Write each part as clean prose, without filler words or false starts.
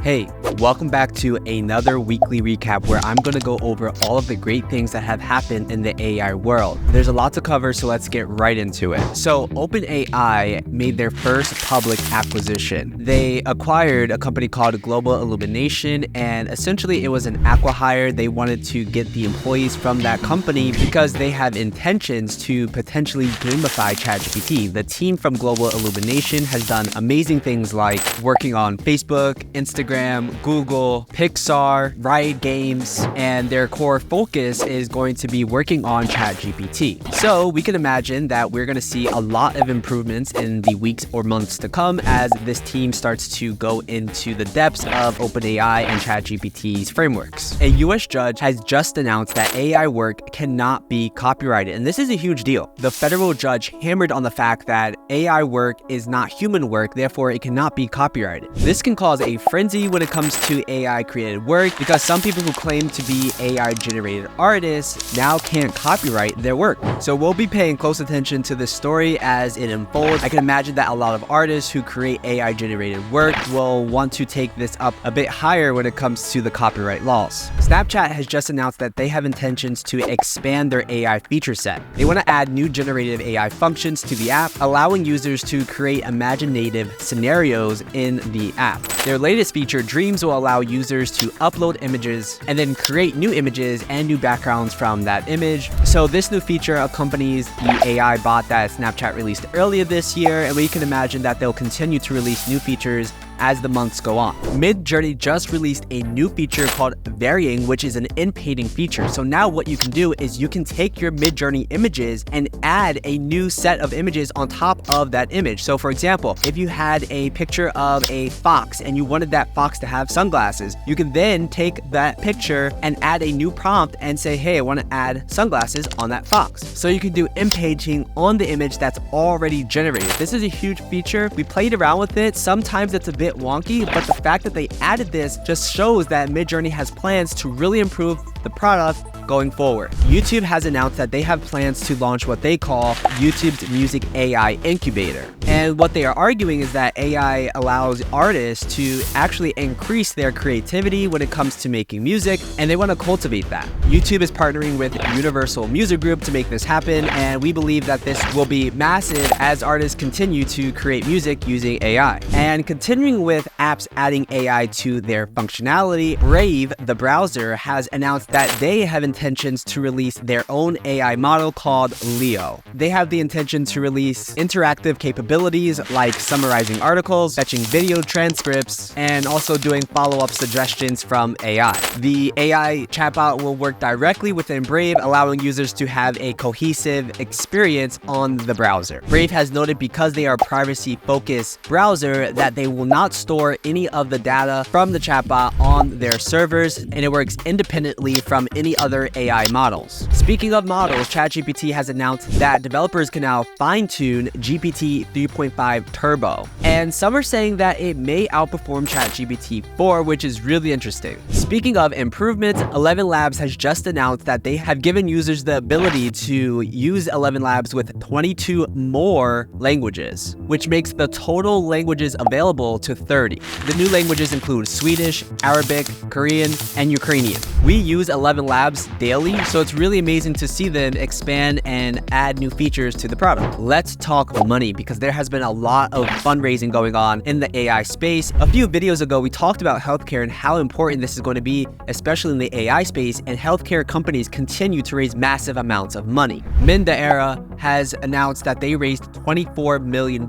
Hey, welcome back to another weekly recap where I'm going to go over all of the great things that have happened in the AI world. There's a lot to cover, so let's get right into it. So OpenAI made their first public acquisition. They acquired a company called Global Illumination, and essentially it was an acqui-hire. They wanted to get the employees from that company because they have intentions to potentially gamify ChatGPT. The team from Global Illumination has done amazing things like working on Facebook, Instagram, Google, Pixar, Riot Games, and their core focus is going to be working on ChatGPT. So we can imagine that we're going to see a lot of improvements in the weeks or months to come as this team starts to go into the depths of OpenAI and ChatGPT's frameworks. A US judge has just announced that AI work cannot be copyrighted, and this is a huge deal. The federal judge hammered on the fact that AI work is not human work, therefore it cannot be copyrighted. This can cause a frenzy when it comes to AI created work because some people who claim to be AI generated artists now can't copyright their work. So we'll be paying close attention to this story as it unfolds. I can imagine that a lot of artists who create AI generated work will want to take this up a bit higher when it comes to the copyright laws. Snapchat has just announced that they have intentions to expand their AI feature set. They want to add new generative AI functions to the app, allowing users to create imaginative scenarios in the app. Their latest feature, Dreams, will allow users to upload images and then create new images and new backgrounds from that image. So this new feature accompanies the AI bot that Snapchat released earlier this year, and we can imagine that they'll continue to release new features as the months go on. Midjourney just released a new feature called Varying, which is an in-painting feature. So now what you can do is you can take your Midjourney images and add a new set of images on top of that image. So for example, if you had a picture of a fox and you wanted that fox to have sunglasses, you can then take that picture and add a new prompt and say, hey, I want to add sunglasses on that fox. So you can do in-painting on the image that's already generated. This is a huge feature. We played around with it. Sometimes it's a bit wonky, but the fact that they added this just shows that Midjourney has plans to really improve the product going forward. YouTube has announced that they have plans to launch what they call YouTube's Music AI Incubator. And what they are arguing is that AI allows artists to actually increase their creativity when it comes to making music, and they want to cultivate that. YouTube is partnering with Universal Music Group to make this happen, and we believe that this will be massive as artists continue to create music using AI. And continuing with apps adding AI to their functionality, Brave, the browser, has announced that they have intentions to release their own AI model called Leo. They have the intention to release interactive capabilities like summarizing articles, fetching video transcripts, and also doing follow-up suggestions from AI. The AI chatbot will work directly within Brave, allowing users to have a cohesive experience on the browser. Brave has noted because they are a privacy-focused browser that they will not store any of the data from the chatbot on their servers, and it works independently from any other AI models. Speaking of models, ChatGPT has announced that developers can now fine-tune GPT 3.5 Turbo, and some are saying that it may outperform ChatGPT 4, which is really interesting. Speaking of improvements, 11 Labs has just announced that they have given users the ability to use 11 Labs with 22 more languages, which makes the total languages available to 30. The new languages include Swedish, Arabic, Korean, and Ukrainian. We use 11 Labs daily, so it's really amazing to see them expand and add new features to the product. Let's talk money, because there has been a lot of fundraising going on in the AI space. A few videos ago, we talked about healthcare and how important this is going to be, especially in the AI space, and healthcare companies continue to raise massive amounts of money. Mindera has announced that they raised $24 million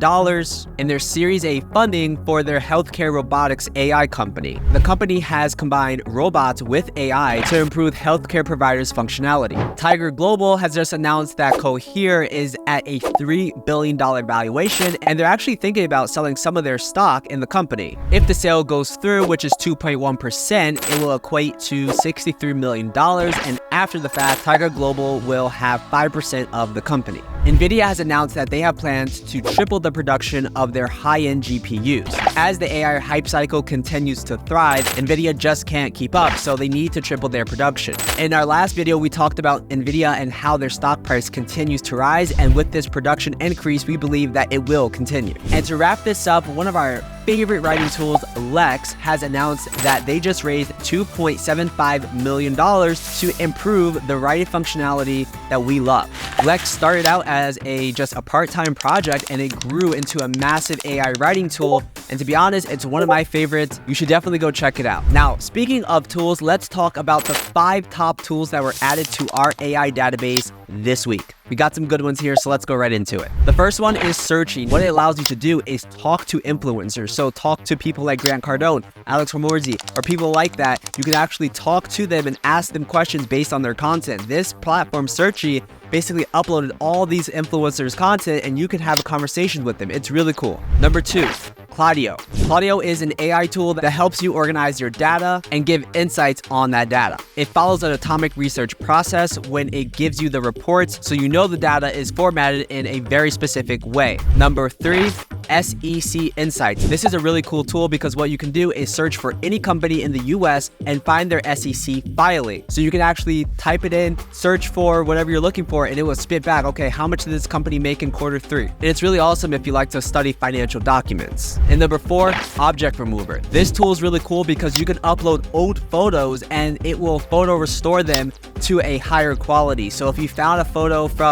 in their Series A funding for their healthcare robotics AI company. The company has combined robots with AI to improve healthcare providers' functionality. Tiger Global has just announced that Cohere is at a $3 billion valuation, and they're actually thinking about selling some of their stock in the company. If the sale goes through, which is 2.1%, it will equate to $63 million, and after the fact, Tiger Global will have 5% of the company. NVIDIA has announced that they have plans to triple the production of their high-end GPUs. As the AI hype cycle continues to thrive, NVIDIA just can't keep up, so they need to triple their production. In our last video, we talked about NVIDIA and how their stock price continues to rise, and with this production increase, we believe that it will continue. And to wrap this up, one of our favorite writing tools, Lex, has announced that they just raised $2.75 million to improve the writing functionality that we love. Lex started out as just a part-time project, and it grew into a massive AI writing tool. And to be honest, it's one of my favorites. You should definitely go check it out. Now, speaking of tools, let's talk about the 5 top tools that were added to our AI database this week. We got some good ones here, so let's go right into it. The first one is searching. What it allows you to do is talk to influencers. So talk to people like Grant Cardone, Alex Hormozy, or people like that. You can actually talk to them and ask them questions based on their content. This platform, Searchy, basically uploaded all these influencers' content, and you can have a conversation with them. It's really cool. Number 2, Claudio. Claudio is an AI tool that helps you organize your data and give insights on that data. It follows an atomic research process when it gives you the reports, so you know the data is formatted in a very specific way. Number 3, SEC Insights. This is a really cool tool because what you can do is search for any company in the US and find their SEC filing. So you can actually type it in, search for whatever you're looking for, and it will spit back, okay, how much did this company make in quarter 3? And it's really awesome if you like to study financial documents. And number 4, Object Remover. This tool is really cool because you can upload old photos and it will photo restore them to a higher quality. So if you found a photo from,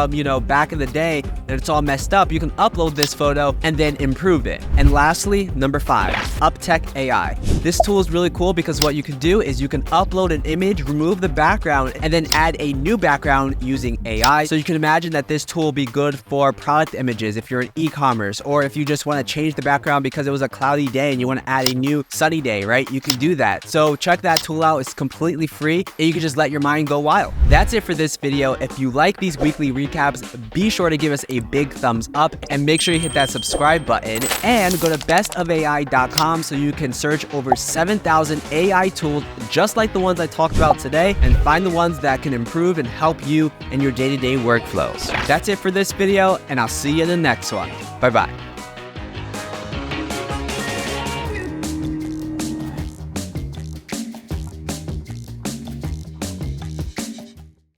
back in the day and it's all messed up, you can upload this photo and then improve it. And lastly, number 5, Uptech AI. This tool is really cool because what you can do is you can upload an image, remove the background, and then add a new background using AI. So you can imagine that this tool will be good for product images if you're in e-commerce, or if you just want to change the background because it was a cloudy day and you want to add a new sunny day, right? You can do that. So check that tool out. It's completely free and you can just let your mind go wild. That's it for this video. If you like these weekly recaps, be sure to give us a big thumbs up and make sure you hit that subscribe button and go to bestofai.com so you can search over 7,000 AI tools just like the ones I talked about today and find the ones that can improve and help you in your day-to-day workflows. That's it for this video, and I'll see you in the next one. Bye-bye.